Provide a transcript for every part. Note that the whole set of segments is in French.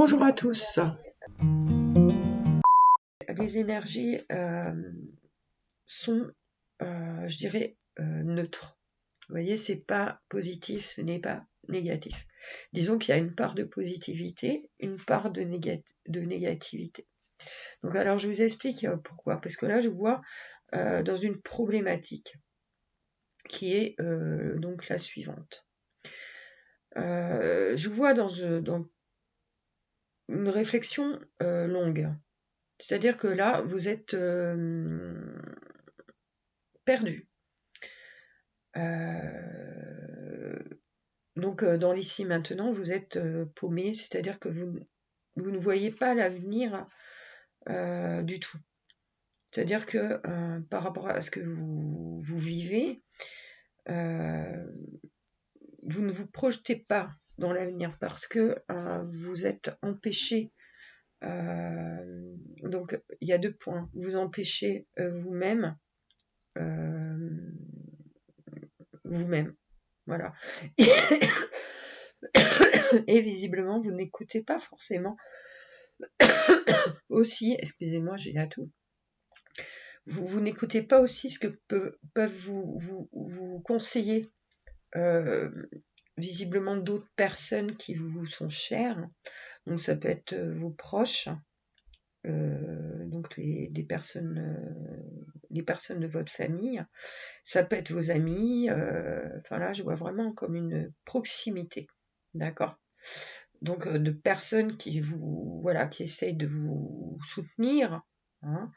Bonjour à tous. Les énergies sont, je dirais, neutres. Vous voyez, c'est pas positif, ce n'est pas négatif. Disons qu'il y a une part de positivité, une part de négativité. Donc alors, je vous explique pourquoi. Parce que là, je vois dans une problématique qui est donc la suivante. Je vois dans une réflexion longue. C'est-à-dire que là, vous êtes perdu. Donc, dans l'ici maintenant, vous êtes paumé, c'est-à-dire que vous ne voyez pas l'avenir du tout. C'est-à-dire que par rapport à ce que vous vivez, vous ne vous projetez pas dans l'avenir parce que vous êtes empêché. Donc, il y a 2 points. Vous empêchez vous-même. Vous-même. Voilà. Et visiblement, vous n'écoutez pas forcément aussi, excusez-moi, j'ai la toux. Vous n'écoutez pas aussi ce que peuvent vous conseiller visiblement d'autres personnes qui vous sont chères. Donc ça peut être vos proches, donc les personnes de votre famille. Ça peut être vos amis. Enfin là, je vois vraiment comme une proximité, d'accord. Donc de personnes qui qui essayent de vous soutenir, hein,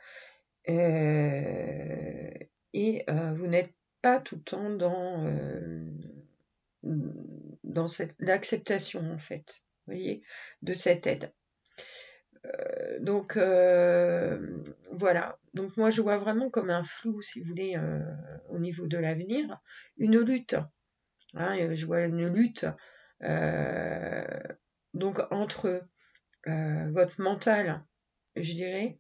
et vous n'êtes pas tout le temps dans l'acceptation en fait, vous voyez, de cette aide. Donc voilà. Donc moi je vois vraiment comme un flou, si vous voulez, au niveau de l'avenir, une lutte. Hein, je vois une lutte donc entre votre mental, je dirais,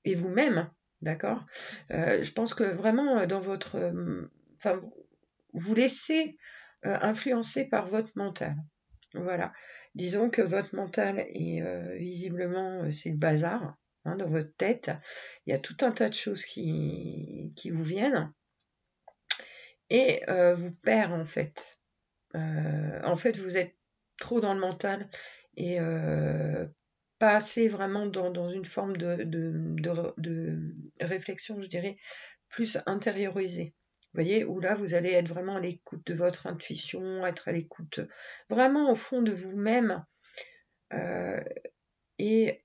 et vous-même, d'accord. Je pense que vraiment dans votre, enfin, vous laissez influencer par votre mental. Voilà. Disons que votre mental est visiblement, c'est le bazar dans votre tête. Il y a tout un tas de choses qui vous viennent et vous perd en fait. En fait, vous êtes trop dans le mental et pas assez vraiment dans une forme de réflexion, je dirais, plus intériorisée. Vous voyez, où là, vous allez être vraiment à l'écoute de votre intuition, être à l'écoute vraiment au fond de vous-même et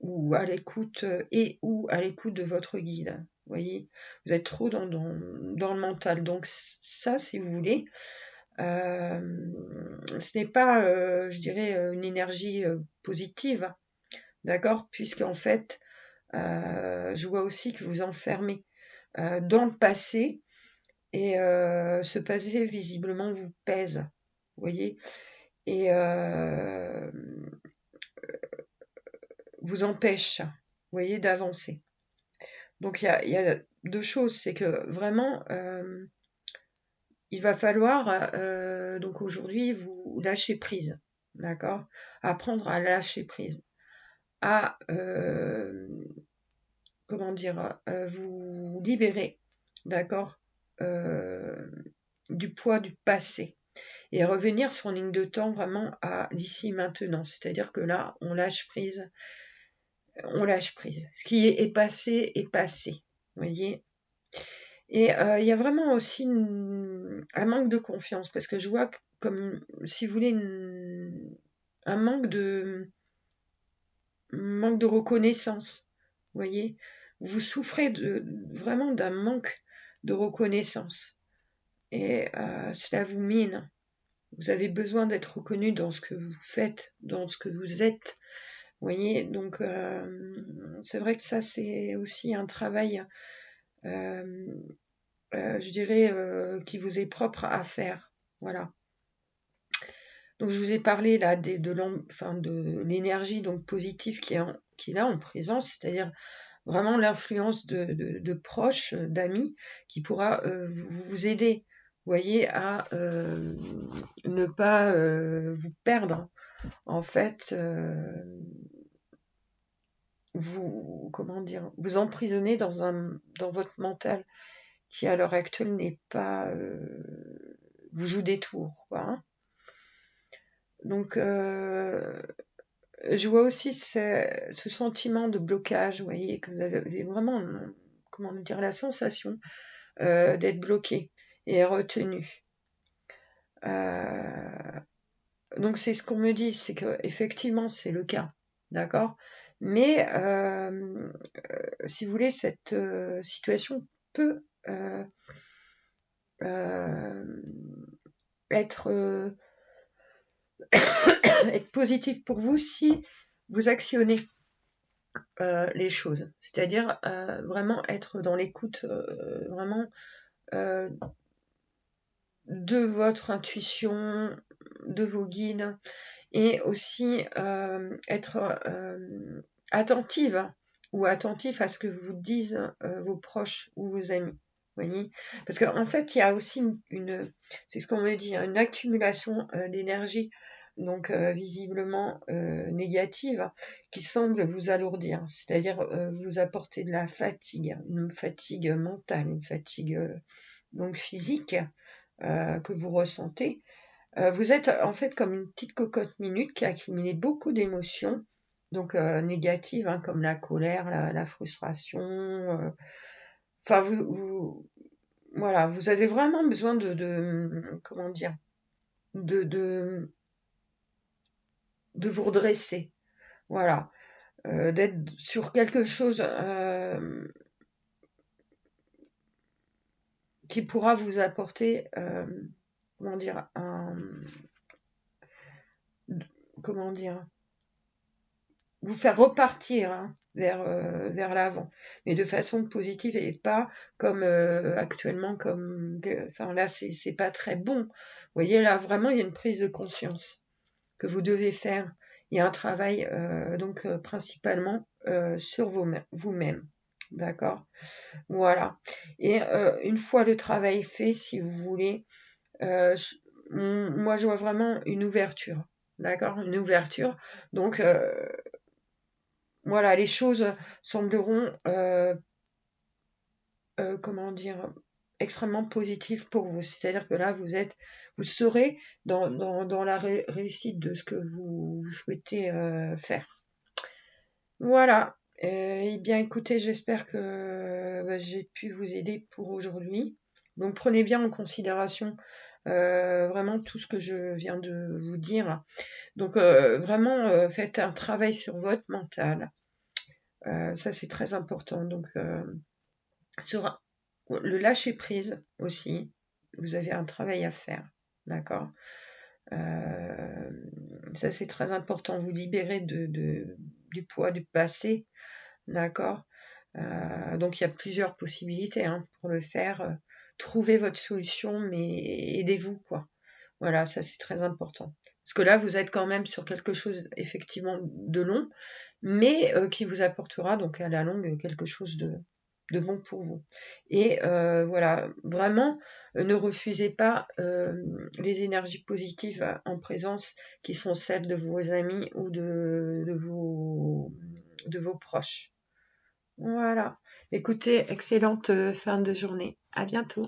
ou à l'écoute ou à l'écoute de votre guide. Vous voyez, vous êtes trop dans le mental. Donc ça, si vous voulez, ce n'est pas, je dirais, une énergie positive, d'accord, puisqu'en fait, je vois aussi que vous enfermez dans le passé et ce passé visiblement vous pèse, vous voyez, et vous empêche, vous voyez, d'avancer. Donc il y a 2 choses, c'est que vraiment il va falloir donc aujourd'hui vous lâcher prise, d'accord, apprendre à lâcher prise, à comment dire, vous libérer, d'accord, du poids du passé et revenir sur une ligne de temps vraiment à l'ici maintenant. C'est-à-dire que là, on lâche prise. Ce qui est passé est passé, vous voyez. Et il y a vraiment aussi un manque de confiance, parce que je vois comme, si vous voulez, un manque de reconnaissance, vous voyez. Vous souffrez vraiment d'un manque de reconnaissance. Et cela vous mine. Vous avez besoin d'être reconnu dans ce que vous faites, dans ce que vous êtes. Vous voyez, donc c'est vrai que ça, c'est aussi un travail, je dirais, qui vous est propre à faire. Voilà. Donc je vous ai parlé là de l'énergie donc positive qui est là en présence, c'est-à-dire vraiment l'influence de proches, d'amis, qui pourra vous aider, vous voyez, à ne pas vous perdre, en fait, comment dire, vous emprisonner dans votre mental qui à l'heure actuelle n'est pas, vous joue des tours, quoi, hein. Donc, je vois aussi ce sentiment de blocage, vous voyez, que vous avez vraiment, comment dire, la sensation d'être bloqué et retenu. Donc c'est ce qu'on me dit, c'est que effectivement c'est le cas, d'accord. Mais si vous voulez, cette situation peut euh, être être positive pour vous si vous actionnez les choses, c'est-à-dire vraiment être dans l'écoute vraiment euh, de votre intuition, de vos guides, et aussi être attentive ou attentif à ce que vous disent vos proches ou vos amis. Voyez, parce qu'en fait, il y a aussi c'est ce qu'on me dit, une accumulation d'énergie, donc visiblement négative, qui semble vous alourdir, c'est-à-dire vous apporter de la fatigue, une fatigue mentale, une fatigue donc physique que vous ressentez. Vous êtes en fait comme une petite cocotte minute qui a accumulé beaucoup d'émotions, donc négatives, hein, comme la colère, la frustration. Enfin, voilà, vous avez vraiment besoin comment dire, de, de, de vous redresser. Voilà, d'être sur quelque chose qui pourra vous apporter, comment dire, comment dire, vous faire repartir, hein, vers l'avant, mais de façon positive et pas comme actuellement, enfin là c'est pas très bon. Vous voyez là vraiment il y a une prise de conscience que vous devez faire. Il y a un travail donc principalement sur vous-même, d'accord. Voilà. Et une fois le travail fait, si vous voulez, moi je vois vraiment une ouverture, d'accord, une ouverture. Donc voilà, les choses sembleront, comment dire, extrêmement positives pour vous. C'est-à-dire que là, vous serez dans la réussite de ce que vous souhaitez faire. Voilà. Eh bien, écoutez, j'espère que j'ai pu vous aider pour aujourd'hui. Donc, prenez bien en considération vraiment tout ce que je viens de vous dire. Donc, vraiment, faites un travail sur votre mental. Ça, c'est très important. Donc, sur le lâcher prise aussi, vous avez un travail à faire. D'accord. Ça, c'est très important. Vous libérer du poids du passé. D'accord. Donc, il y a plusieurs possibilités hein, pour le faire. Trouvez votre solution, mais aidez-vous, quoi. Voilà, ça, c'est très important. Parce que là, vous êtes quand même sur quelque chose, effectivement, de long, mais qui vous apportera donc à la longue quelque chose de bon pour vous. Et voilà, vraiment, ne refusez pas les énergies positives en présence qui sont celles de vos amis ou de vos proches. Voilà. Écoutez, excellente fin de journée. À bientôt.